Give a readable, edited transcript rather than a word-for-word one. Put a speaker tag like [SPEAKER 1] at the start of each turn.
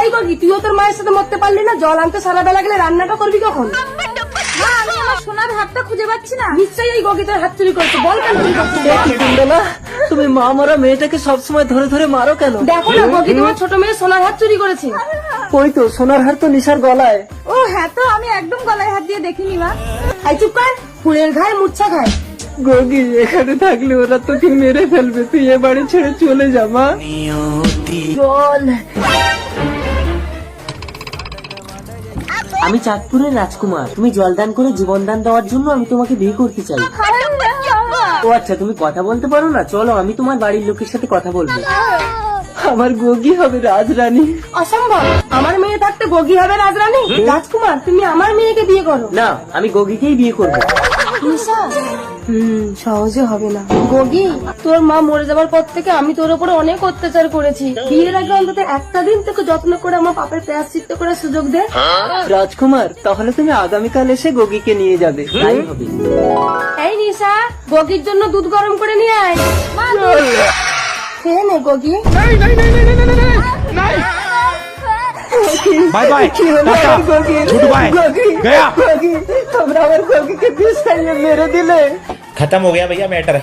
[SPEAKER 1] এই গগি, তুইও তোর মায়ের সাথে মরতে পারলি না? জল আনতে সারা বেলা গেলে রান্নাটা করবি কখন?
[SPEAKER 2] মা, আমি আমার সোনার হাতটা খুঁজে পাচ্ছি না।
[SPEAKER 1] নিশ্চয়ই এই গগি তোর হাত চুরি করেছে। বল কেন চুরি করছিস?
[SPEAKER 3] না, তুমি মা মারা মেয়েটাকে সবসময় ধরে ধরে মারো কেন?
[SPEAKER 1] দেখো না, গগি তোমার ছোট মেয়ে সোনার হাত চুরি করেছে।
[SPEAKER 3] ওই তো সোনার হার তো নিশার গলায়।
[SPEAKER 2] ও হ্যাঁ, তো আমি একদম গলায় হাত দিয়ে দেখিনি মা।
[SPEAKER 1] এই চুপ কর, ফুলের ঘায়ে মূর্ছা খায়।
[SPEAKER 3] গগি, এখানে থাকলে ওরা তোকে মেরে ফেলবে, তুই এ বাড়ি ছেড়ে চলে যা মা।
[SPEAKER 1] জল।
[SPEAKER 4] আমি চাঁদপুরের রাজকুমার, তুমি জলদান করে জীবনদান দেওয়ার জন্য আমি তোমাকে বিয়ে করতে চাই। ও আচ্ছা, তুমি কথা বলতে পারো না? চলো আমি তোমার বাড়ির লোকের সাথে কথা বলবো।
[SPEAKER 3] আমার গগি হবে রাজরানী।
[SPEAKER 1] অসম্ভব, আমার মেয়ে থাকতে গগি হবে রাজরানী? রাজকুমার, তুমি আমার মেয়েকে বিয়ে করো।
[SPEAKER 4] না, আমি গগিকেই বিয়ে করবো।
[SPEAKER 1] নিশা, সহজে হবে না। গগি, তোর মা মরে যাবার পর থেকে আমি তোর উপরে অনেক অত্যাচার করেছি। বিয়ের আগে অন্তত একটা দিন তোকে যত্ন করে আমার পাপের প্রায়শ্চিত্ত করার সুযোগ দে।
[SPEAKER 3] রাজকুমার, তাহলে তুমি আগামীকাল এসে গগিকে নিয়ে যাবে।
[SPEAKER 4] তাই হবে।
[SPEAKER 1] এই নিশা, গগির জন্য দুধ গরম করে নিয়ে আয়। খেয়ে নে গগি।
[SPEAKER 5] बाय बाय
[SPEAKER 3] কি হলো
[SPEAKER 5] टाटा
[SPEAKER 3] আমার গগির?
[SPEAKER 5] गुड बाय
[SPEAKER 3] গগি,
[SPEAKER 5] गया
[SPEAKER 3] গগি, তোমরা আমার গগিকে বিষ খাইয়ে মেরে দিলে।
[SPEAKER 5] खत्म हो गया भैया मैटर।